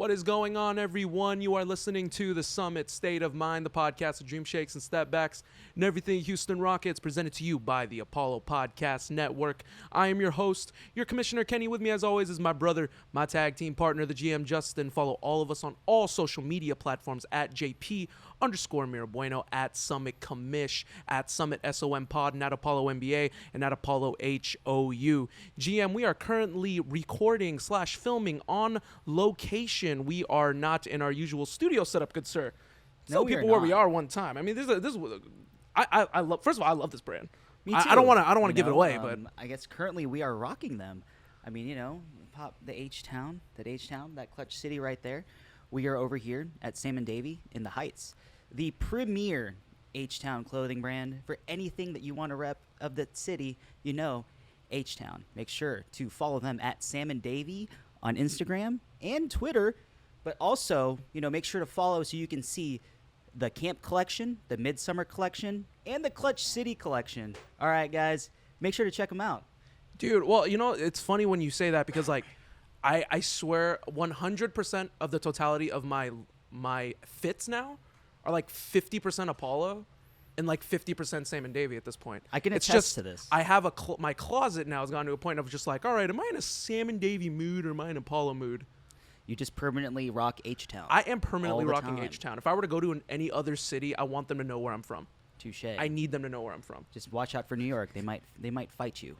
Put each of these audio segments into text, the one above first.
What is going on, everyone? You are listening to the Summit State of Mind, the podcast of dream shakes and step backs and everything Houston Rockets, presented to you by the Apollo Podcast Network. I am your host, your commissioner, Kenny. With me, as always, is my brother, my tag team partner, the GM, Justin. Follow all of us on all social media platforms at JP_Mirabueno, at Summit Commish, at Summit SOM Pod, and at Apollo NBA, and at Apollo HOU. GM, we are currently recording / filming on location. We are not in our usual studio setup, good sir. Tell people where we are one time. I mean, I love. First of all, I love this brand. Me too. I don't want to give it away, but I guess currently we are rocking them. I mean, pop the H-Town, that clutch city right there. We are over here at Sam and Davy in the Heights, the premier H-Town clothing brand for anything that you want to rep of the city. H-Town. Make sure to follow them at Sam and Davy on Instagram and Twitter, but also, make sure to follow so you can see the Camp Collection, the Midsummer Collection, and the Clutch City Collection. All right, guys, make sure to check them out. Dude, well, it's funny when you say that because, I swear 100% of the totality of my fits now are 50% Apollo and 50% Sam and Davy at this point. I can attest to this. I have my closet now has gone to a point of just all right, am I in a Sam and Davy mood or am I in Apollo mood? You just permanently rock H-Town. I am permanently rocking H-Town. If I were to go to any other city, I want them to know where I'm from. Touche. I need them to know where I'm from. Just watch out for New York. They might fight you.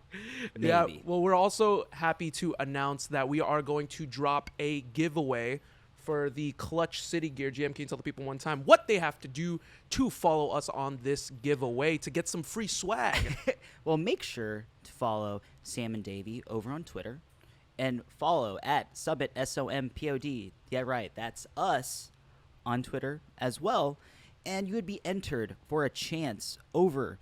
Maybe. Yeah. Well, we're also happy to announce that we are going to drop a giveaway for the Clutch City gear. GM, can you tell the people one time what they have to do to follow us on this giveaway to get some free swag? Well, make sure to follow Sam and Davy over on Twitter and follow at Summit SOMPOD. Yeah, right. That's us on Twitter as well. And you would be entered for a chance over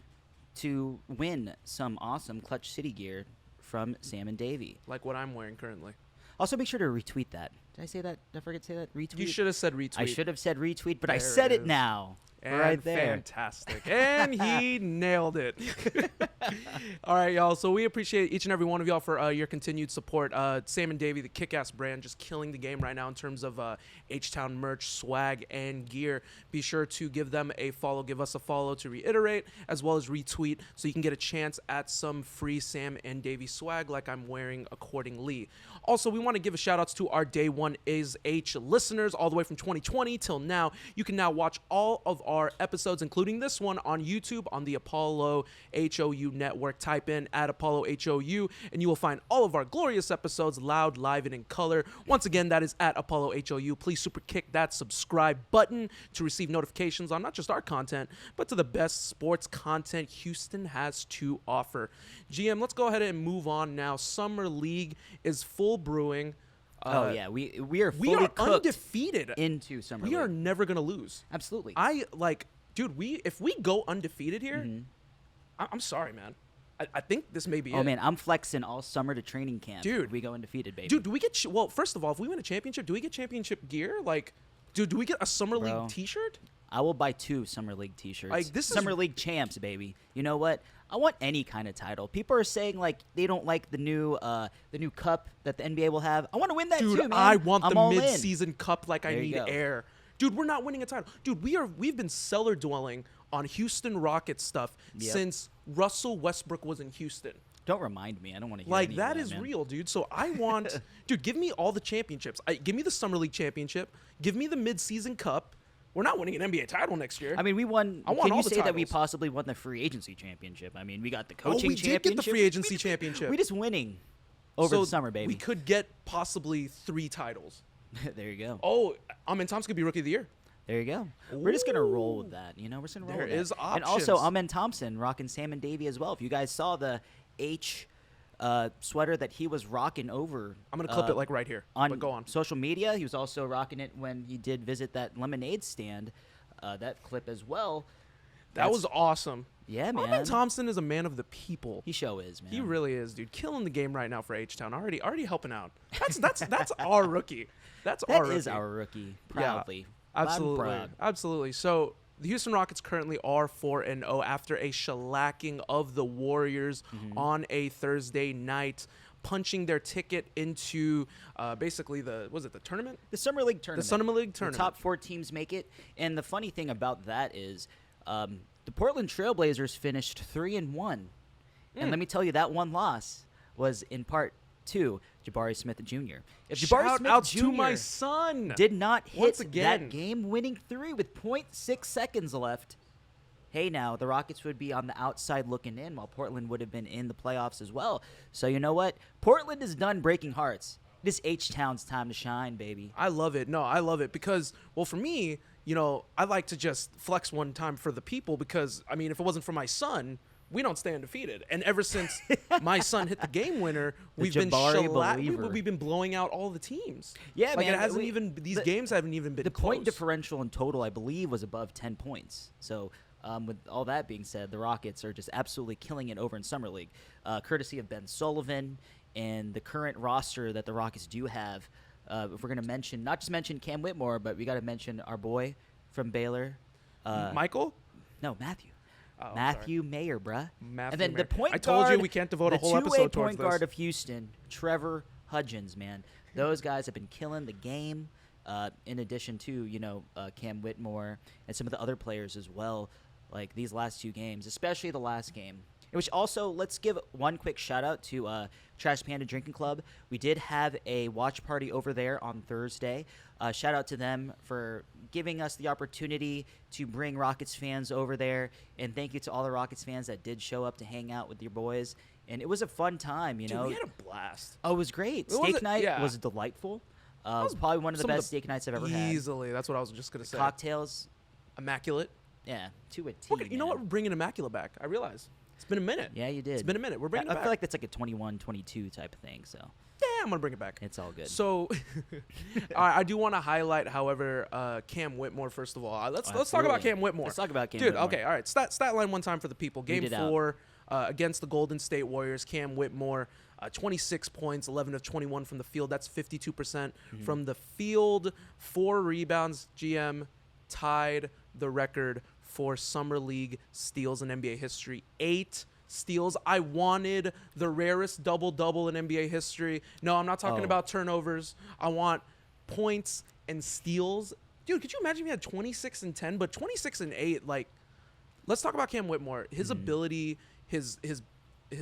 to win some awesome Clutch City gear from Sam and Davy. Like what I'm wearing currently. Also, make sure to retweet that. Did I say that? Did I forget to say that? Retweet? You should have said retweet. I should have said retweet, but there I said it is. Now. And right there. Fantastic. And he nailed it. All right, y'all. So we appreciate each and every one of y'all for your continued support. Sam and Davy, the kick-ass brand, just killing the game right now in terms of H-Town merch, swag, and gear. Be sure to give them a follow. Give us a follow to reiterate, as well as retweet, so you can get a chance at some free Sam and Davy swag like I'm wearing accordingly. Also, we want to give a shout-out to our Day One Is H listeners all the way from 2020 till now. You can now watch all of our episodes, including this one, on YouTube on the Apollo HOU network. Type in at Apollo HOU, and you will find all of our glorious episodes loud, live, and in color. Once again, that is at Apollo HOU. Please super kick that subscribe button to receive notifications on not just our content, but to the best sports content Houston has to offer. GM, let's go ahead and move on now. Summer League is full brewing. We are fully cooked undefeated into Summer League. We are never gonna lose. Absolutely. If we go undefeated here, I'm sorry, man. I think this may be it. Oh man, I'm flexing all summer to training camp. Dude, if we go undefeated, baby. Dude, do we get first of all, if we win a championship, do we get championship gear? Do we get a Summer League T-shirt? I will buy 2 Summer League T-shirts. This is Summer League champs, baby. You know what? I want any kind of title. People are saying they don't like the new cup that the NBA will have. I want to win that too, man. I want the mid-season cup I need air. Dude, we're not winning a title. Dude, we've been cellar dwelling on Houston Rockets stuff since Russell Westbrook was in Houston. Don't remind me. I don't want to hear any that of is man. real, dude. So I want dude, give me all the championships. Give me the Summer League championship. Give me the mid-season cup. We're not winning an NBA title next year. I mean, we won. I want Can all you the say titles. that we possibly won the free agency championship? I mean, we got the coaching we championship. did get the free agency championship. We just winning over the summer, baby. We could get possibly 3 titles. There you go. Oh, Amen Thompson could be Rookie of the Year. There you go. Ooh. We're just gonna roll with that. We're just gonna roll with that. There is options. And also, Amen Thompson rocking Sam and Davy as well. If you guys saw the H sweater that he was rocking over, I'm gonna clip it right here. On but go on. social media. He was also rocking it when he did visit that lemonade stand. That clip as well. That was awesome. Yeah, man. Amen Thompson is a man of the people. He sure is, man. He really is, dude. Killing the game right now for H-Town. Already helping out. That's our rookie. That is our rookie. Proudly. Yeah, absolutely. Proud. Absolutely. So the Houston Rockets currently are 4-0 after a shellacking of the Warriors on a Thursday night. punching their ticket into basically the tournament? The Summer League tournament. The Summer League tournament. The top 4 teams make it. And the funny thing about that is the Portland Trailblazers finished 3-1. And let me tell you, that one loss was in part to Jabari Smith Jr. If Jabari Shout Smith out Jr. to my son. did not hit Once again. that game-winning 3 with 0.6 seconds left, hey, now, the Rockets would be on the outside looking in while Portland would have been in the playoffs as well. So you know what? Portland is done breaking hearts. It is H-Town's time to shine, baby. I love it. No, I love it because, well, for me, you know, I like to just flex one time for the people because, I mean, if it wasn't for my son, we don't stay undefeated. And ever since my son hit the game winner, we've been blowing out all the teams. Yeah, like man. It hasn't even these games haven't even been the close. point differential in total, I believe, was above 10 points. So with all that being said, the Rockets are just absolutely killing it over in Summer League, courtesy of Ben Sullivan and the current roster that the Rockets do have. If we're going to mention, not just mention Cam Whitmore, but we got to mention our boy from Baylor. Michael? No, Matthew. Oh, Matthew Mayer, bruh. Matthew And then Mayer. the point I guard, told you we can't devote a whole episode the two-way towards point guard this. of Houston, Trevor Hudgens, man. Those guys have been killing the game. In addition to, you know, Cam Whitmore and some of the other players as well, like these last 2 games, especially the last game. Which also, let's give one quick shout out to Trash Panda Drinking Club. We did have a watch party over there on Thursday. Shout out to them for giving us the opportunity to bring Rockets fans over there. And thank you to all the Rockets fans that did show up to hang out with your boys. And it was a fun time, you know. We had a blast. Oh, it was great. Steak night was delightful. It was probably one of the best steak nights I've ever had. Easily. That's what I was just going to say. Cocktails. Immaculate. Yeah, to a T. You know what? We're bringing Immaculate back. I realize. It's been a minute. Yeah, you did. It's been a minute. We're bringing it back. I feel like that's like a 21, 22 type of thing. So yeah, I'm going to bring it back. It's all good. So I do want to highlight, however, Cam Whitmore, first of all. Let's talk about Cam Whitmore. Let's talk about Cam Dude, Whitmore. okay, all right. Stat line one time for the people. Game 4 against the Golden State Warriors. Cam Whitmore, 26 points, 11 of 21 from the field. That's 52% from the field. 4 rebounds. GM tied the record for Summer League steals in NBA history. 8 steals. I wanted the rarest double-double in NBA history. No, I'm not talking about turnovers. I want points and steals. Dude, could you imagine if he had 26 and 10, but 26 and 8? Like, let's talk about Cam Whitmore. His ability, his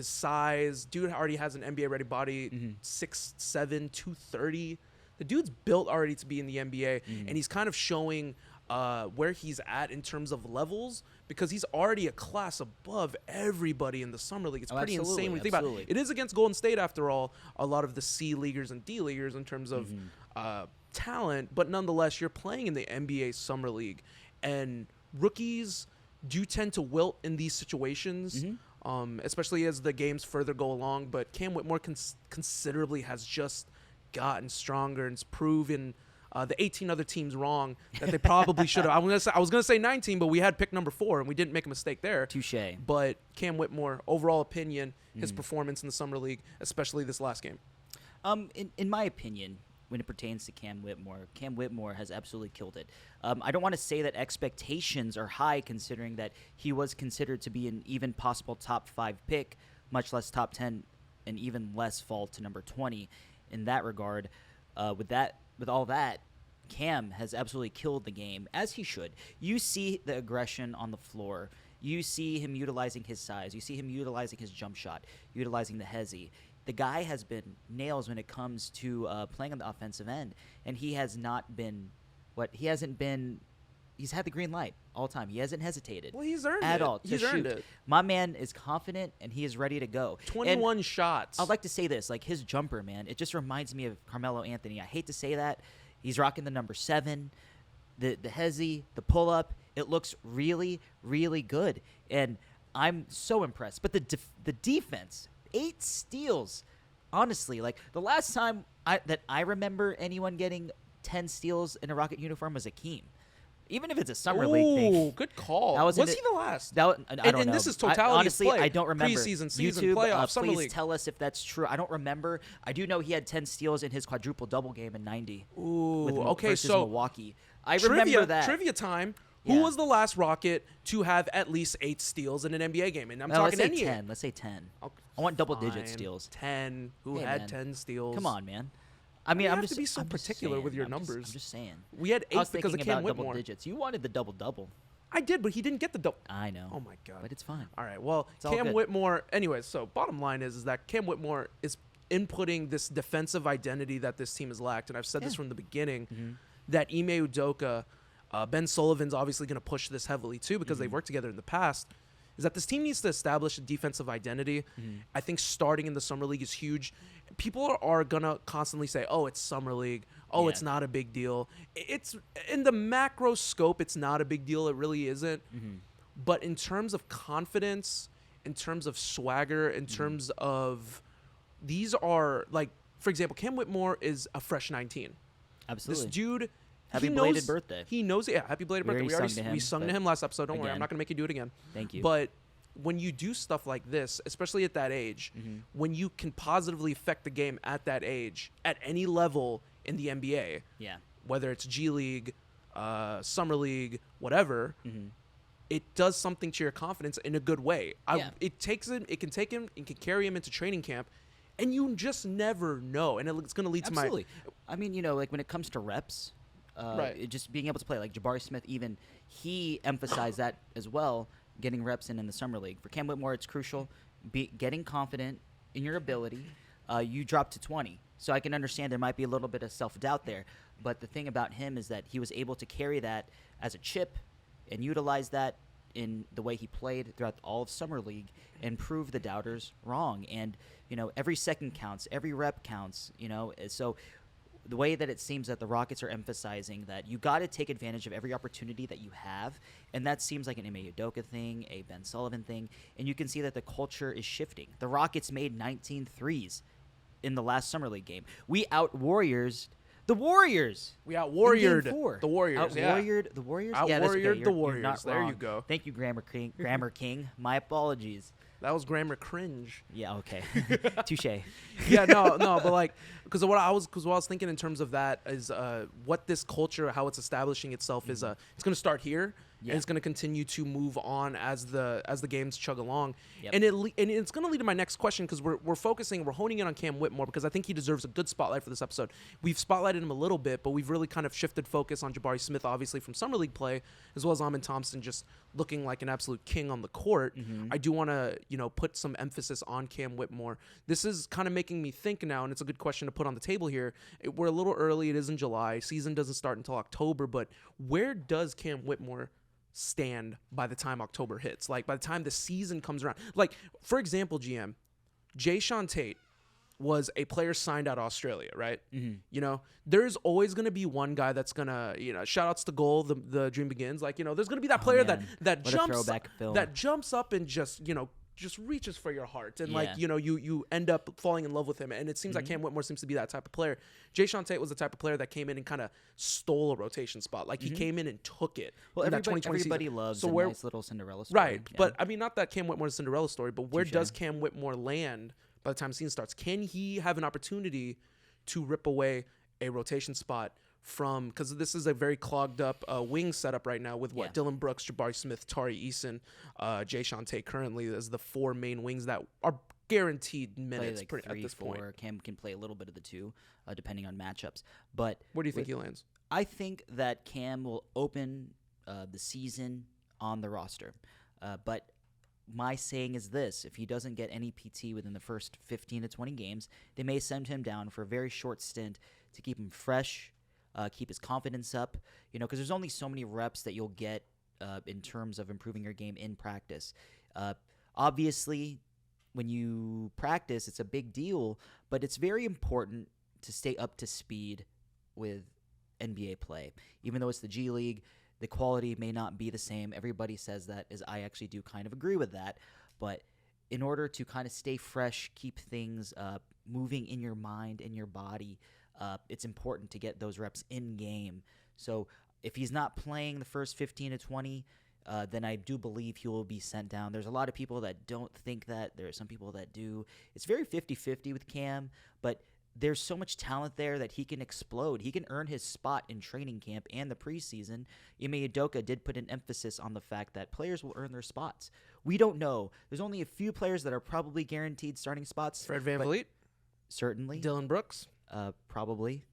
size. Dude already has an NBA-ready body, 6'7", 230. The dude's built already to be in the NBA, and he's kind of showing where he's at in terms of levels because he's already a class above everybody in the Summer League. It's pretty insane when you think about it. It is against Golden State, after all, a lot of the C leaguers and D leaguers in terms of talent, but nonetheless, you're playing in the NBA Summer League, and rookies do tend to wilt in these situations, especially as the games further go along. But Cam Whitmore considerably has just gotten stronger and it's proven the 18 other teams wrong that they probably should have. I was gonna say 19, but we had pick number 4 and we didn't make a mistake there. Touché. But Cam Whitmore, overall opinion, his performance in the Summer League, especially this last game. In my opinion, when it pertains to Cam Whitmore has absolutely killed it. I don't want to say that expectations are high, considering that he was considered to be an even possible top 5 pick, much less top 10, and even less fall to number 20. In that regard, with all that, Cam has absolutely killed the game, as he should. You see the aggression on the floor. You see him utilizing his size. You see him utilizing his jump shot, utilizing the hezzy. The guy has been nails when it comes to playing on the offensive end, and he has not been he's had the green light all the time. He hasn't hesitated. Well, he's earned at it. all. He's earned it. My man is confident, and he is ready to go. 21 shots. I'd like to say this, like his jumper, man, it just reminds me of Carmelo Anthony. I hate to say that. He's rocking the number 7, the hezzy, the pull-up. It looks really, really good, and I'm so impressed. But the defense, 8 steals. Honestly, like the last time that I remember anyone getting 10 steals in a Rocket uniform was Akeem. Even if it's a summer league thing. Good call. Was he the last? I don't know. And this is totality honestly, of play. I don't remember. Preseason, season, YouTube, playoffs, summer please league. tell us if that's true. I don't remember. I do know he had 10 steals in his quadruple-double game in 90. Versus Milwaukee. I remember that. Trivia time. Who was the last Rocket to have at least 8 steals in an NBA game? And I'm talking let's say any 10. Let's say 10. I want double-digit Fine. steals. 10. Who Hey, had man. 10 steals? Come on, man. I mean, you I'm have just to be so I'm just particular saying, with your I'm numbers. I'm just saying. We had I was 8 because of thinking Cam about double Whitmore. digits. You wanted the double-double. I did, but he didn't get the double. I know. Oh my god. But it's fine. All right. Well, It's all Cam good. Whitmore. Anyways, so bottom line is that Cam Whitmore is inputting this defensive identity that this team has lacked, and I've said this Yeah. from the beginning. Mhm. That Ime Udoka, Ben Sullivan's obviously going to push this heavily too because they've Mhm. worked together in the past. Is that this team needs to establish a defensive identity? Mhm. I think starting in the summer league is huge. People are gonna constantly say, "Oh, it's summer league. Oh, Yeah. it's not a big deal." It's in the macro scope, it's not a big deal. It really isn't. Mhm. But in terms of confidence, in terms of swagger, in terms of these are like, for example, Cam Whitmore is a fresh 19. Absolutely. This dude, Happy he belated knows, birthday. He knows, yeah, happy belated We birthday. already sung to him, We sung to but him last episode. Don't worry, I'm again. not gonna make you do it again. Thank you. But when you do stuff like this, especially at that age, Mhm. when you can positively affect the game at that age, at any level in the NBA, Yeah. whether it's G League, Summer League, whatever, Mhm. it does something to your confidence in a good way. Yeah. It can take him, it can carry him into training camp, and you just never know. And it's going to lead Absolutely. I mean, like when it comes to reps, Right. just being able to play, like Jabari Smith, even he emphasized that as well, getting reps in the summer league. For Cam Whitmore, it's crucial. Getting confident in your ability. You dropped to 20, so I can understand there might be a little bit of self-doubt there. But the thing about him is that he was able to carry that as a chip and utilize that in the way he played throughout all of summer league and prove the doubters wrong. And every second counts, every rep counts. So the way that it seems that the Rockets are emphasizing that you got to take advantage of every opportunity that you have, and that seems like an Ime Udoka thing, a Ben Sullivan thing, and you can see that the culture is shifting. The Rockets made 19 threes in the last summer league game. We out-Warriors the Warriors. We out-warriored in Game 4. the Warriors. Yeah. Out-Warriored the Warriors? Yeah, that's okay. Out-warriored the You're Warriors. not There you wrong. go. Thank you, Grammar King. Grammar King. My apologies. That was grammar cringe. Yeah, okay. Touche. Yeah, no, but like, because what I was thinking in terms of that is what this culture, how it's establishing itself is it's going to start here. Yeah. And it's going to continue to move on as the games chug along, Yep. and it's going to lead to my next question because we're honing in on Cam Whitmore because I think he deserves a good spotlight for this episode. We've spotlighted him a little bit, but we've really kind of shifted focus on Jabari Smith, obviously from summer league play, as well as Amin Thompson just looking like an absolute king on the court. I do want to put some emphasis on Cam Whitmore. This is kind of making me think now, and it's a good question to put on the table here. We're a little early. It is in July. Season doesn't start until October, but where does Cam Whitmore stand by the time October hits? Like by the time the season comes around. Like for example, GM, Jayshawn Tate was a player signed out of Australia, right? There's always going to be one guy that's going to, shout outs to Goal, the dream begins. Like, there's going to be that player man. that What a jumps throwback film. that jumps up and just reaches for your heart. And like, Yeah. you end up falling in love with him. And it seems like Cam Whitmore seems to be that type of player. Jayshawn Tate was the type of player that came in and kind of stole a rotation spot. Like he came in and took it. Well, in that everybody 2020 season. loves So a where, nice little Cinderella story. right. Yeah. But I mean, not that Cam Whitmore's a Cinderella story, but where Touche. does Cam Whitmore land by the time the season starts? Can he have an opportunity to rip away a rotation spot from, because this is a very clogged up wing setup right now with Yeah. Dylan Brooks, Jabari Smith, Tari Eason, Jayshawn Tate currently as the four main wings that are guaranteed play minutes like at 3, this 4. point. Cam can play a little bit of the 2, depending on matchups. But Where do you think he lands? I think that Cam will open the season on the roster. But my saying is this: if he doesn't get any PT within the first 15 to 20 games, they may send him down for a very short stint to keep him fresh, keep his confidence up. Because there's only so many reps that you'll get in terms of improving your game in practice. Obviously, when you practice, it's a big deal, but it's very important to stay up to speed with NBA play. Even though it's the G League, the quality may not be the same. Everybody says that, as I actually do kind of agree with that. But in order to kind of stay fresh, keep things moving in your mind, in your body, it's important to get those reps in game. So if he's not playing the first 15 to 20, then I do believe he will be sent down. There's a lot of people that don't think that. There are some people that do. It's very 50-50 with Cam, but there's so much talent there that he can explode. He can earn his spot in training camp and the preseason. Ime Udoka did put an emphasis on the fact that players will earn their spots. We don't know. There's only a few players that are probably guaranteed starting spots. Fred VanVleet, Certainly. Dylan Brooks. Probably.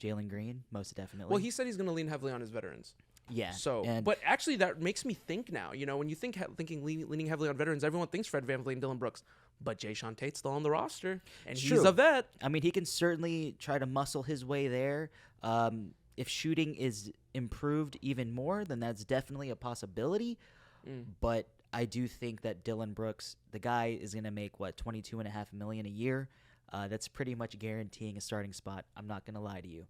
Jalen Green, most definitely. Well, he said he's going to lean heavily on his veterans. Yeah. So, but actually, that makes me think now. When you think leaning heavily on veterans, everyone thinks Fred VanVleet and Dylan Brooks. But Jay-Sean Tate's still on the roster, and he's a vet. I mean, he can certainly try to muscle his way there. If shooting is improved even more, then that's definitely a possibility. But I do think that Dylan Brooks, the guy, is going to make, $22.5 million a year. That's pretty much guaranteeing a starting spot. I'm not going to lie to you.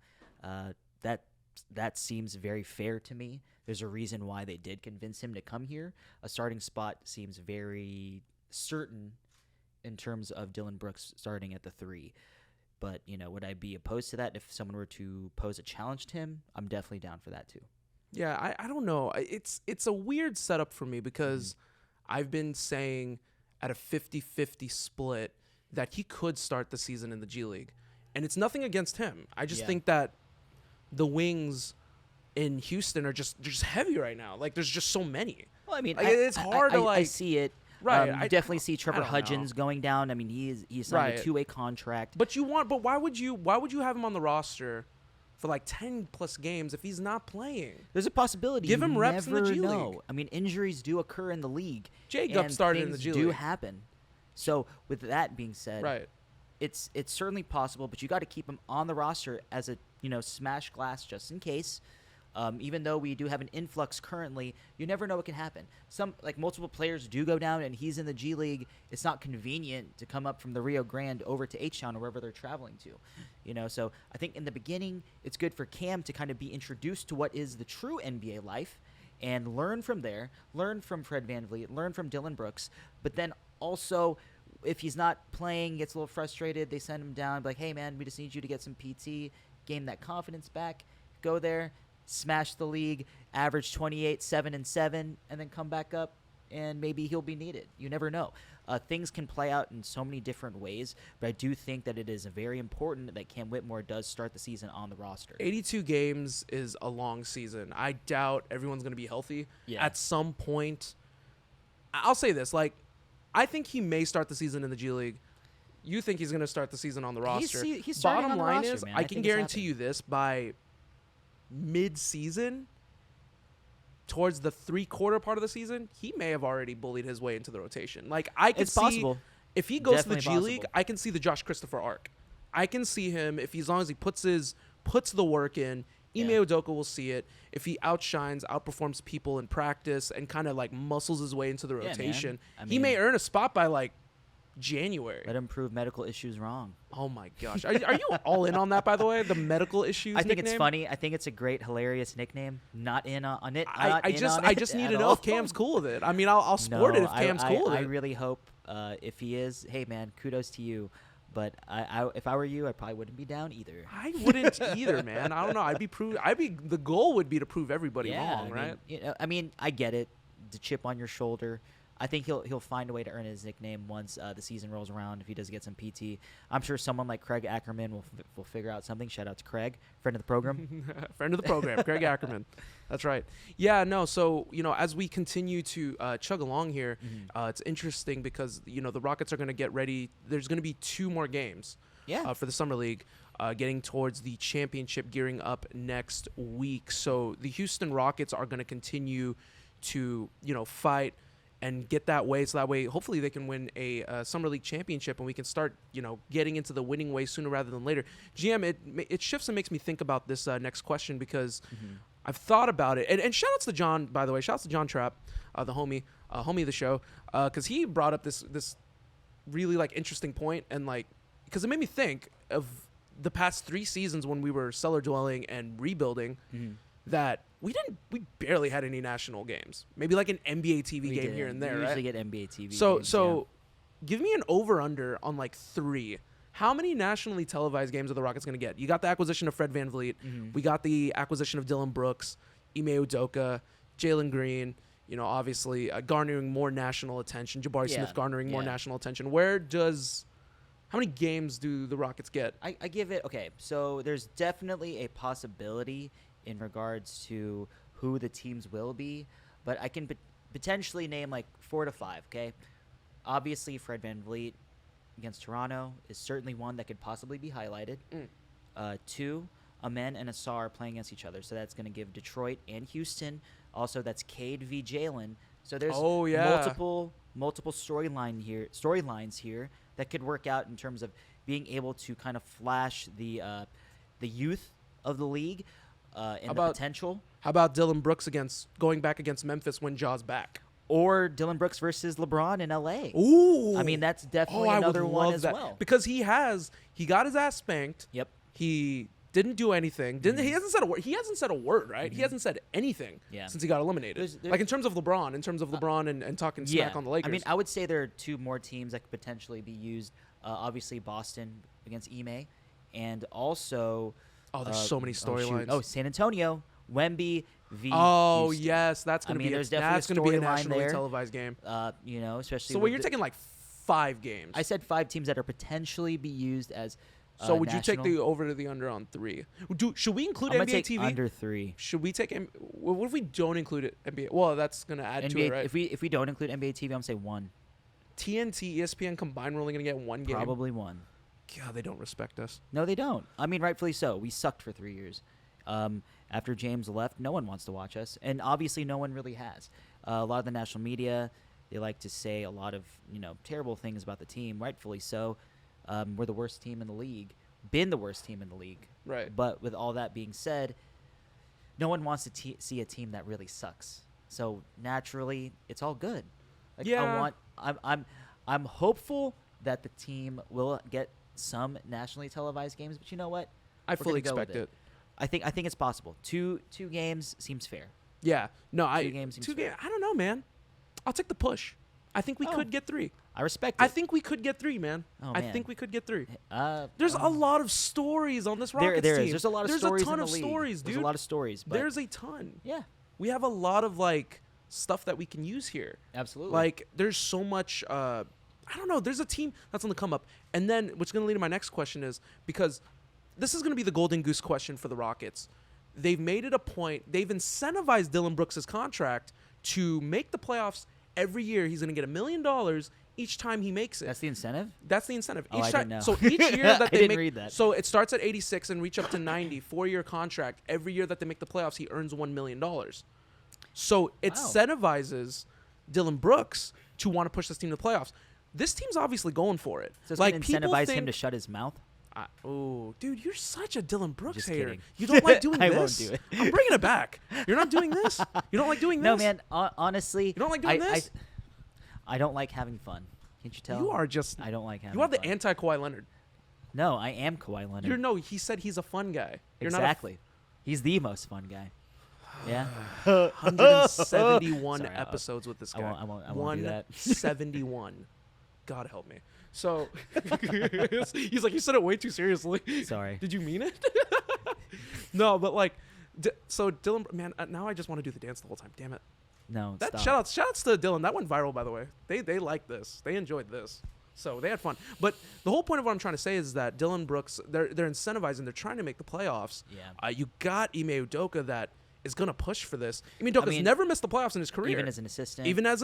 That seems very fair to me. There's a reason why they did convince him to come here. A starting spot seems very certain in terms of Dylan Brooks starting at the 3. But, would I be opposed to that if someone were to pose a challenge to him? I'm definitely down for that too. Yeah, I don't know. It's a weird setup for me because I've been saying at a 50-50 split that he could start the season in the G League. And it's nothing against him. I just think that the wings in Houston are just heavy right now. Like, there's just so many. Well, I mean, it's hard to I see it. Right. I definitely see Trevor Hudgens going down. I mean, he's signed a 2-way contract. But why would you have him on the roster for like 10 plus games if he's not playing? There's a possibility. Give him reps in the G League. I mean, injuries do occur in the league. Jacob started in the G League. Do happen. So with that being said, it's certainly possible, but you got to keep him on the roster as a smash glass just in case. Even though we do have an influx currently, you never know what can happen. Multiple players do go down, and he's in the G League. It's not convenient to come up from the Rio Grande over to H-Town or wherever they're traveling to. So I think in the beginning, it's good for Cam to kind of be introduced to what is the true NBA life and learn from there, learn from Fred VanVleet, learn from Dylan Brooks. But then also, if he's not playing, gets a little frustrated, they send him down, like, hey, man, we just need you to get some PT, gain that confidence back, go there, smash the league, average 28, 7 and 7, and then come back up, and maybe he'll be needed. You never know. Things can play out in so many different ways, but I do think that it is very important that Cam Whitmore does start the season on the roster. 82 games is a long season. I doubt everyone's going to be healthy. At some point. I'll say this, I think he may start the season in the G League. You think he's going to start the season on the roster. He's starting on the roster, is, man. I can guarantee you this, by mid-season, towards the 3/4 part of the season, he may have already bullied his way into the rotation. It's possible. If he goes Definitely to the G League, I can see the Josh Christopher arc. I can see him, as long as he puts the work in. Ime Udoka will see it. If he outshines, outperforms people in practice, and kind of muscles his way into the rotation, he may earn a spot by January. Let him prove medical issues wrong. Oh my gosh, are you all in on that? By the way, the medical issues. I think nickname? It's funny. I think it's a great, hilarious nickname. Not in on it. I just need to know if Cam's cool with it. I mean, I'll sport it if Cam's cool with it. I really hope if he is, hey man, kudos to you. But if I were you, I probably wouldn't be down either. I wouldn't either, man. I don't know. The goal would be to prove everybody wrong, right? I get it. The chip on your shoulder. I think he'll find a way to earn his nickname once the season rolls around. If he does get some PT, I'm sure someone like Craig Ackerman will figure out something. Shout out to Craig, friend of the program. Friend of the program, Craig Ackerman. That's right. Yeah, no. So as we continue to chug along here, it's interesting because the Rockets are going to get ready. There's going to be 2 more games. For the summer league, getting towards the championship, gearing up next week. So the Houston Rockets are going to continue to fight and get that way, so that way hopefully they can win a summer league championship, and we can start getting into the winning way sooner rather than later. GM, it shifts and makes me think about this next question because I've thought about it, and shout outs to John, by the way. Shout outs to John Trapp, the homie of the show, because he brought up this really interesting point, and because it made me think of the past 3 seasons when we were cellar dwelling and rebuilding, that we barely had any national games. Maybe an NBA TV game here and there, we usually right? get NBA TV games, So give me an over-under on 3. How many nationally televised games are the Rockets going to get? You got the acquisition of Fred VanVleet. We got the acquisition of Dylan Brooks, Ime Udoka, Jalen Green, obviously garnering more national attention. Jabari Smith garnering more national attention. How many games do the Rockets get? I give it, okay, so there's definitely a possibility in regards to who the teams will be, but potentially name like 4 to 5. Okay, obviously Fred VanVleet against Toronto is certainly one that could possibly be highlighted. 2, Amen and Asar are playing against each other, so that's going to give Detroit and Houston. Also, that's Cade v. Jalen. So there's multiple storylines here that could work out in terms of being able to kind of flash the youth of the league and the potential. How about Dylan Brooks going back against Memphis when Jaw's back? Or Dylan Brooks versus LeBron in LA. Ooh. I mean, that's definitely another one as well. Because he got his ass spanked. Yep. He didn't do anything. He hasn't said a word. He hasn't said a word, right? He hasn't said anything since he got eliminated. There's like in terms of LeBron, and talking smack on the Lakers. I mean, I would say there are 2 more teams that could potentially be used. Obviously, Boston against Ime, and also there's so many storylines. San Antonio, Wemby v. Oh Houston. yes, that's gonna be there's definitely a nationally there. televised game. Especially. So you're taking like 5 games. I said 5 teams that are potentially be used as. So would you take the over to the under on 3? Should we include I'm NBA take TV? Under 3. Should we take? What if we don't include it? NBA. Well, that's gonna add NBA, to it, right? If we don't include NBA TV, I'm gonna say 1. TNT, ESPN combined, we're only gonna get 1 game. Probably 1. God, they don't respect us. No, they don't. I mean, rightfully so. We sucked for 3 years. After James left, no one wants to watch us, and obviously, no one really has. A lot of the national media, they like to say a lot of terrible things about the team. Rightfully so. We're the worst team in the league. Been the worst team in the league. Right. But with all that being said, no one wants to see a team that really sucks. So naturally, it's all good. Like, yeah. I'm hopeful that the team will get some nationally televised games, but you know what? I fully expect it. I think it's possible. Two games seems fair. Yeah. No, 2 games seems fair. I don't know, man. I'll take the push. I think we could get 3. I respect it. I think we could get 3, man. Oh, I man. think we could get 3. There's a lot of stories on this Rockets there team. There's a lot of stories. There's a ton in of the league. stories, dude. There's a lot of stories. But there's a ton. Yeah. We have a lot of stuff that we can use here. Absolutely. There's so much. I don't know. There's a team that's on the come up, and then what's going to lead to my next question is because this is going to be the golden goose question for the Rockets. They've made it a point. They've incentivized Dylan Brooks' contract to make the playoffs every year. He's going to get $1 million each time he makes it. That's the incentive? That's the incentive. I didn't know. So each year that they didn't read that. So it starts at 86 and reach up to 90, 4-year contract. Every year that they make the playoffs, he earns $1 million. So it incentivizes Dylan Brooks to want to push this team to the playoffs. This team's obviously going for it. So it's going to incentivize him to shut his mouth? Oh, dude, you're such a Dylan Brooks Just hater. kidding. You don't like doing this? I won't do it. I'm bringing it back. You're not doing this? You don't like doing this? No, man. Honestly. You don't like doing this? I don't like having fun. Can't you tell? You are just. I don't like having fun. You are the fun. anti-Kawhi Leonard. No, I am Kawhi Leonard. He said he's a fun guy. You're exactly. He's the most fun guy. Yeah. 171 Sorry, episodes with this guy. I won't do that. 171. God help me. So he's like, you said it way too seriously. Sorry. Did you mean it? No, but so Dylan, man, now I just want to do the dance the whole time. Damn it. No, That stop. shout outs to Dylan. That went viral, by the way. They like this. They enjoyed this. So they had fun. But the whole point of what I'm trying to say is that Dylan Brooks, they're incentivizing. They're trying to make the playoffs. Yeah. You got Ime Udoka that is going to push for this. Ime Udoka's never missed the playoffs in his career. Even as an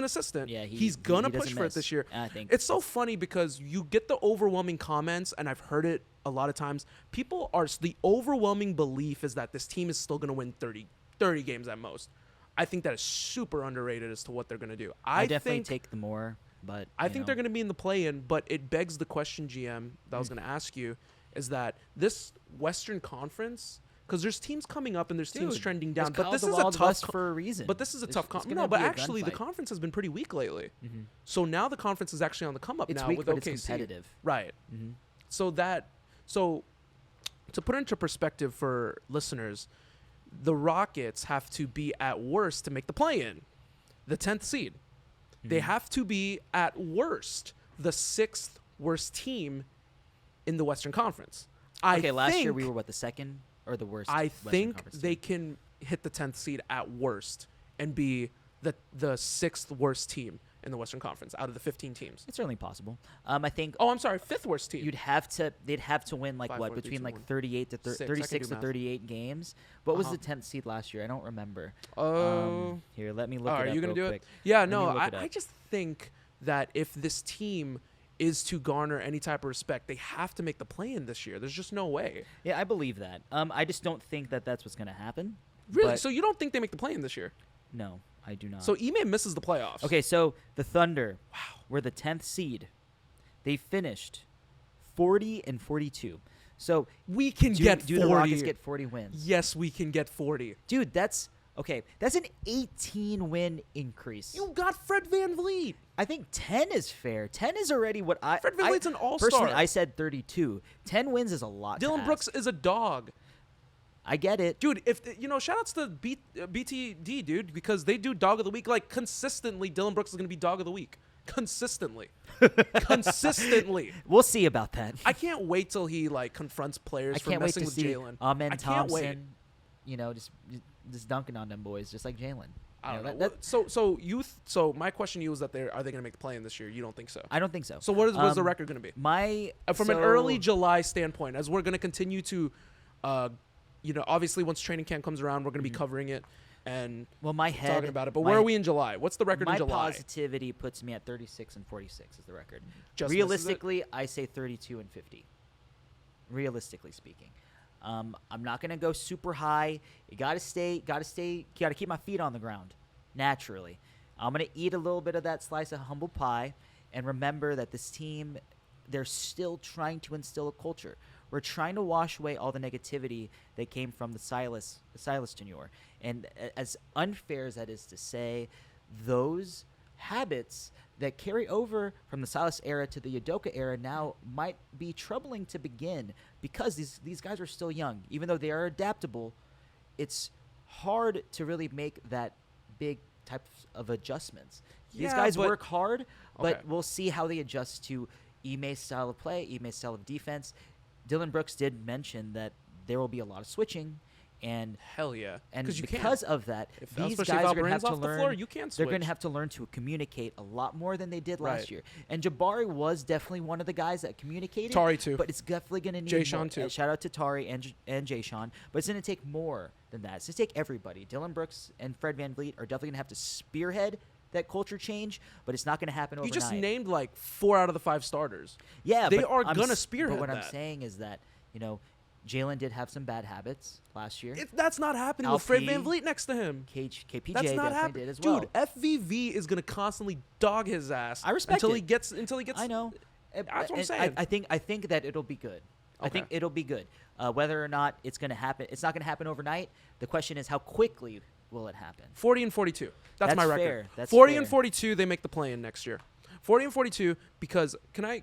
assistant. Yeah, he's going to push for it this year. I think it's so funny because you get the overwhelming comments, and I've heard it a lot of times. The overwhelming belief is that this team is still going to win 30 games at most. I think that is super underrated as to what they're going to do. I definitely take the more, but I think they're going to be in the play-in, but it begs the question, GM, that I was going to ask you, is that this Western Conference, because there's teams coming up and there's teams trending down, but this is a tough for a reason. But this is a tough conference. No, but actually the conference has been pretty weak lately. Mm-hmm. So now the conference is actually on the come up now weak, with but OKC. It's competitive. Right. Mm-hmm. So to put it into perspective for listeners, the Rockets have to be at worst to make the play-in, the 10th seed. Mm-hmm. They have to be at worst the 6th worst team in the Western Conference. Last year we were the second or the worst. I Western think Conference they team. can hit the 10th seed at worst and be the 6th worst team in the Western Conference out of the 15 teams. It's certainly possible. I think. Oh, I'm sorry, 5th worst team. They'd have to win like 5, what 4, 3, between 2, like 1. 38 to 6, I can 36 do to math. 38 games. What was Uh-huh. the 10th seed last year? I don't remember. Oh. Here, let me look Oh, it up are you gonna real do quick. it? Yeah, Let me no, look it I up. just think that if this team is to garner any type of respect, they have to make the play-in this year. There's just no way. Yeah, I believe that. I just don't think that that's what's going to happen. Really? But So you don't think they make the play-in this year? no, I do not. So Ime misses the playoffs. Okay, so the Thunder were the 10th seed. They finished 40-42. So We can do, get 40. do the Rockets get 40 wins? Yes, we can get 40. Dude, that's okay. That's an 18-win increase. You got Fred VanVleet. I think 10 is fair. 10 is already what I. Fred VanVleet's an all-star. Personally, I said 32. 10 wins is a lot. to Dylan ask. Brooks is a dog. I get it. Dude, if shout outs to BTD, dude, because they do dog of the week like consistently. Dylan Brooks is going to be dog of the week. Consistently. Consistently. We'll see about that. I can't wait till he like confronts players I for can't wait messing to with see Jalen. Amen I can't wait. Thompson, just dunking on them boys, just like Jalen. I don't know. That- So my question to you is that are they going to make the play in this year? You don't think so? I don't think so. So what is the record going to be? From an So- early July standpoint, as we're going to continue to, obviously once training camp comes around, we're going to be covering it and Well, my head talking about it. But where are we in July? What's the record my in July? positivity puts me at 36-46 is the record. Just misses it? Realistically, I say 32-50. Realistically speaking, I'm not gonna go super high. You gotta keep my feet on the ground. Naturally, I'm gonna eat a little bit of that slice of humble pie, and remember that this team, they're still trying to instill a culture. We're trying to wash away all the negativity that came from the Silas tenure. And as unfair as that is to say, those habits that carry over from the Silas era to the Udoka era now might be troubling to begin because these guys are still young. Even though they are adaptable, it's hard to really make that big type of adjustments. These Yeah, guys but- work hard, but Okay. we'll see how they adjust to Ime's style of play, Ime's style of defense. Dylan Brooks did mention that there will be a lot of switching, and Hell yeah. and you because can. of that, these especially guys if are going to have Alperen's to off the learn. floor, you can't They're going to switch. have to learn to communicate a lot more than they did Right. last year. And Jabari was definitely one of the guys that communicated. Tari too. But it's definitely going to need Jay Sean more. too. Shout out to Tari and Jay Sean. But it's going to take more than that. It's going to take everybody. Dylan Brooks and Fred VanVleet are definitely going to have to spearhead that culture change, but it's not going to happen You overnight. just named like 4 out of the 5 starters. Yeah, They but are I'm gonna s- spearhead But what I'm that. saying is that, Jalen did have some bad habits last year. That's not happening with Fred LP. VanVleet next to him. KPJ That's not definitely happening, did as well. dude. FVV is gonna constly dog his ass. I respect until it. he gets. I know. That's what I'm And saying. I think that it'll be good. I think Okay. it'll be good. Whether or not it's going to happen, it's not going to happen overnight. The question is, how quickly will it happen? 40 and 42. That's my That's record. fair. That's 40 and fair. 42. They make the play in next year. 40 and 42 because can I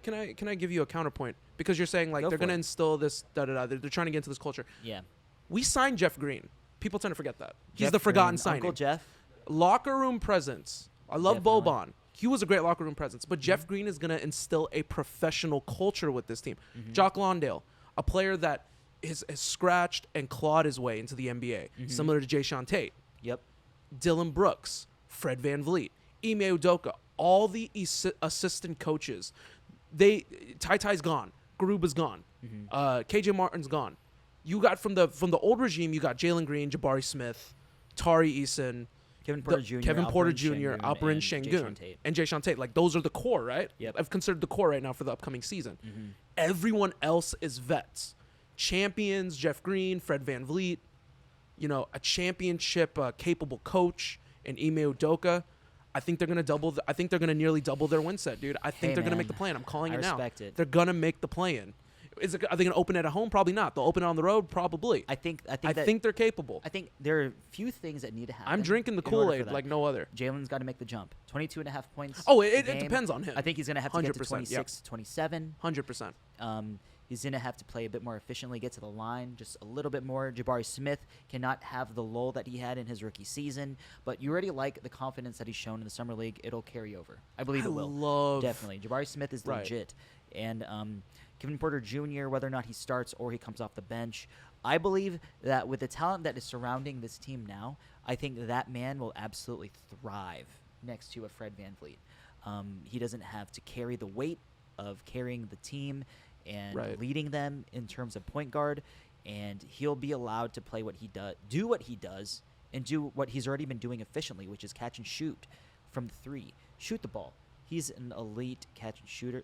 give you a counterpoint? Because you're saying like Go they're for gonna it. instill this They're trying to get into this culture. Yeah. We signed Jeff Green. People tend to forget that. He's Jeff the forgotten Green, signing. Uncle Jeff. Locker room presence. I love Definitely. Boban. He was a great locker room presence, but Jeff Green is going to instill a professional culture with this team. Jock Lawndale, a player that has scratched and clawed his way into the NBA, similar to Jay Sean Tate. Yep. Dylan Brooks, Fred VanVleet, Ime Udoka, all the assistant coaches. Ty's gone. Garuba's gone. KJ Martin's gone. You got from the old regime, you got Jalen Green, Jabari Smith, Tari Eason, Kevin Porter Jr., Kevin Porter Alperen Jr., Şengün, Alperen and Jay Sean Şengün, Tate. and Jay Sean Tate. Like, those are the core, right? Yep. I've considered the core right now for the upcoming season. Everyone else is vets. Champions, Jeff Green, Fred VanVleet, a championship capable coach, and Ime Udoka. I think they're gonna nearly double their win set, dude. I think Hey, they're gonna man. make the play-in. I'm calling I it now. respect it. They're gonna make the play-in. Are they gonna open it at home? Probably not. They'll open it on the road, probably. I think I that, think they're capable. I think there are a few things that need to happen. I'm drinking the in order for Kool-Aid that. like no other. Jalen's got to make the jump. 22.5 points. Oh, a it game. depends on him. I think he's going to have to get to 100%, 26 to 27. 100%. He's going to have to play a bit more efficiently, get to the line just a little bit more. Jabari Smith cannot have the lull that he had in his rookie season, but you already like the confidence that he's shown in the summer league. It'll carry over. I believe it will. Definitely. Jabari Smith is Right. legit. And Kevin Porter Jr., whether or not he starts or he comes off the bench, I believe that with the talent that is surrounding this team now, I think that man will absolutely thrive next to a Fred VanVleet. He doesn't have to carry the weight of carrying the team and Right. leading them in terms of point guard, and he'll be allowed to play what he does, do what he does, and do what he's already been doing efficiently, which is catch and shoot from the three, shoot the ball. He's an elite catch and shoot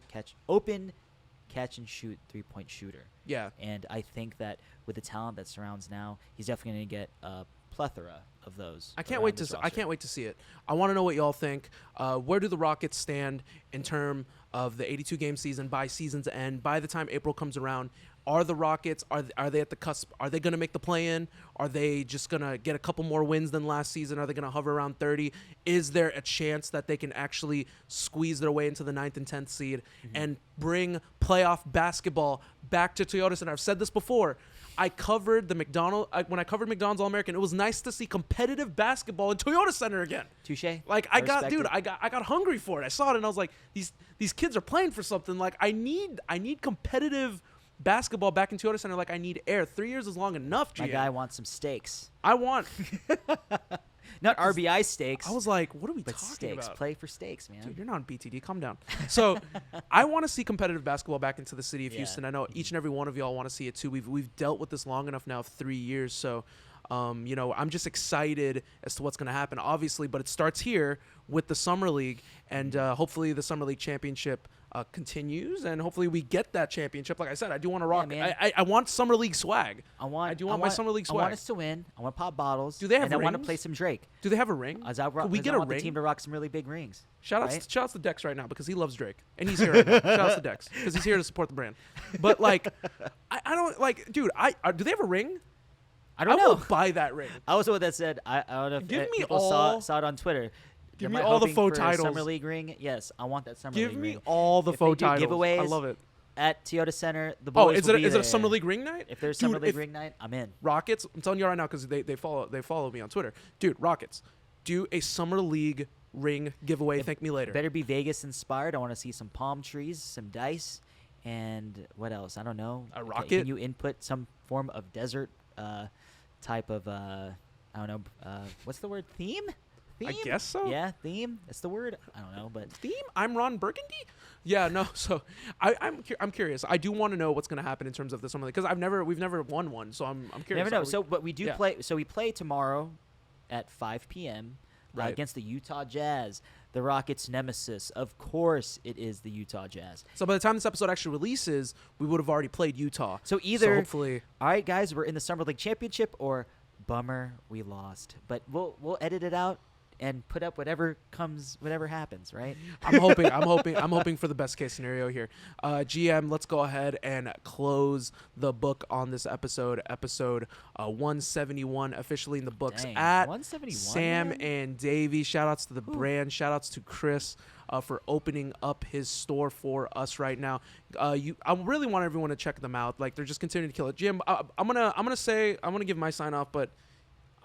3-point shooter. Yeah. And I think that with the talent that surrounds now, he's definitely going to get a plethora of those. I can't wait to see it. I want to know what y'all think. Where do the Rockets stand in terms of the 82 game season by season's end? By the time April comes around, are the Rockets are they at the cusp? Are they going to make the play-in? Are they just going to get a couple more wins than last season? Are they going to hover around 30? Is there a chance that they can actually squeeze their way into the 9th and 10th seed and bring playoff basketball back to Toyota Center? I've said this before. I covered the when I covered McDonald's All-American, it was nice to see competitive basketball in Toyota Center again. Touche. Like I got hungry for it. I saw it and I was like, these kids are playing for something. Like I need competitive basketball back in Toyota Center. Like I need air. 3 years is long enough. GM. My guy wants some steaks. I want not RBI steaks. I was like, what are we but talking steaks. about? Play for steaks, man. Dude, you're not on BTD. Calm down. So I want to see competitive basketball back into the city of Houston. I know each and every one of y'all want to see it too. We've dealt with this long enough now, 3 years. So, I'm just excited as to what's going to happen, obviously. But it starts here with the Summer League, and hopefully the Summer League championship continues, and hopefully we get that championship. Like I said, I do want to rock. I want Summer League swag. I want my Summer League swag. I want us to win. I want to pop bottles. Do they have and rings? I want to play some Drake. Do they have a ring? Could we get a ring? ring? The team to rock some really big rings. Shout outs to Dex right now because he loves Drake and he's here right now. Shout outs to Dex because he's here to support the brand. But like, I don't like, dude. Do they have a ring? I don't know. will buy that ring. I was the one that said I don't know if Give me people all- saw it on Twitter. Give Am me I all the hoping faux for a titles. Summer League ring. Yes, I want that Summer Give League me ring. all the If faux they do titles. giveaways, I love it. At Toyota Center, the Oh, boys is will it be is it a there. Summer League ring night? If there's Dude, Summer League ring night, I'm in. Rockets, I'm telling you right now because they follow me on Twitter. Dude, Rockets, do a Summer League ring giveaway. Thank me later. Better be Vegas inspired. I want to see some palm trees, some dice, and what else? I don't know. A rocket? Can you input some form of desert type of I don't know. What's the word? Theme? I guess so. Yeah, theme. That's the word. I don't know, but Theme? I'm Ron Burgundy. Yeah, no. So I'm curious. I do want to know what's going to happen in terms of the Summer League because we've never won one. So I'm you curious. never know. So, but we do Yeah. play. So we play tomorrow at 5 p.m. Right. Against the Utah Jazz, the Rockets' nemesis. Of course, it is the Utah Jazz. So by the time this episode actually releases, we would have already played Utah. So either, hopefully, all right, guys, we're in the Summer League championship, or bummer, we lost. But we'll edit it out and put up whatever happens, right? I'm hoping for the best case scenario here. GM, let's go ahead and close the book on this episode 171 officially in the books. Dang, At 171, Sam man? and Davy. Shout outs to the brand. Shout outs to Chris for opening up his store for us right now. I really want everyone to check them out. Like they're just continuing to kill it. Jim, I'm gonna give my sign off, but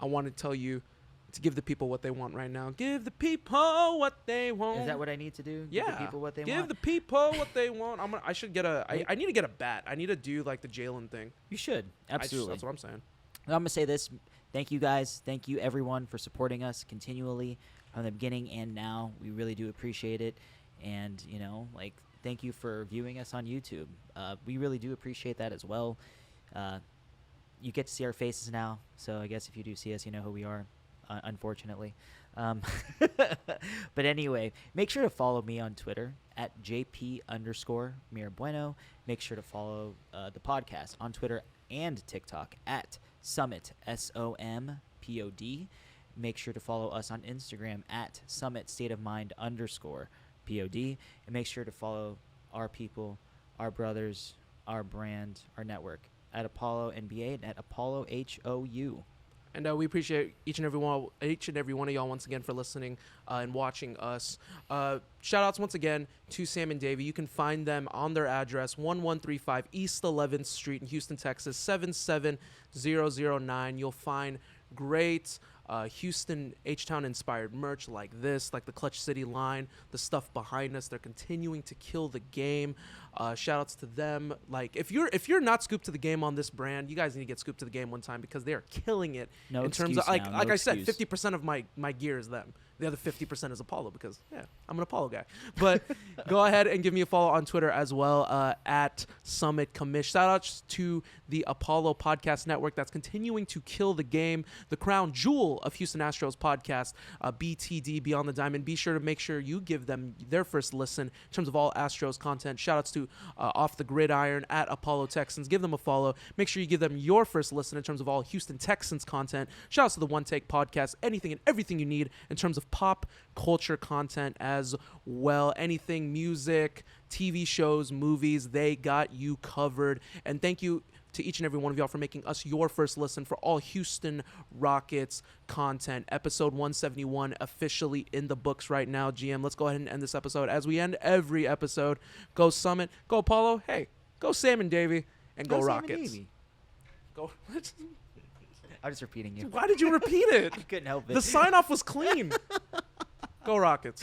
I want to tell you to give the people what they want right now. Give the people what they want. Is that what I need to do? Yeah. Give the people what they Give want? the people what they want. I should get I need to get a bat. I need to do like the Jalen thing. You should. Absolutely. That's what I'm saying. I'm going to say this. Thank you, guys. Thank you, everyone, for supporting us continually from the beginning and now. We really do appreciate it. And, thank you for viewing us on YouTube. We really do appreciate that as well. You get to see our faces now. So I guess if you do see us, you know who we are, unfortunately. But anyway, make sure to follow me on Twitter at JP_Mirabueno. Make sure to follow the podcast on Twitter and TikTok at Summit, SOMPOD. Make sure to follow us on Instagram at Summit State of Mind _POD. And make sure to follow our people, our brothers, our brand, our network at Apollo NBA and at Apollo HOU. And we appreciate each and every one of y'all once again for listening and watching us. Shout outs once again to Sam and Davy. You can find them on their address, 1135 East 11th Street in Houston, Texas, 77009. You'll find great Houston H-Town inspired merch like this, like the Clutch City line, the stuff behind us. They're continuing to kill the game. Shout outs to them. Like if you're not scooped to the game on this brand, you guys need to get scooped to the game one time because they are killing it. No in terms of excuse now, like no I said, excuse. 50% of my gear is them. The other 50% is Apollo because, yeah, I'm an Apollo guy. But go ahead and give me a follow on Twitter as well, at Summit Commish. Shout outs to the Apollo Podcast Network that's continuing to kill the game, the crown jewel of Houston Astros podcast, BTD, Beyond the Diamond. Be sure to make sure you give them their first listen in terms of all Astros content. Shout outs to Off the Gridiron at Apollo Texans. Give them a follow. Make sure you give them your first listen in terms of all Houston Texans content. Shout outs to the One Take Podcast. Anything and everything you need in terms of pop culture content as well. Anything, music, TV shows, movies, they got you covered. And thank you to each and every one of y'all for making us your first listen for all Houston Rockets content. Episode 171 officially in the books right now. GM, let's go ahead and end this episode as we end every episode. Go Summit, go Apollo, hey, go Sam and Davy, and go Rockets. Go. I'm just repeating you. Why did you repeat it? I couldn't help it. The sign-off was clean. Go Rockets.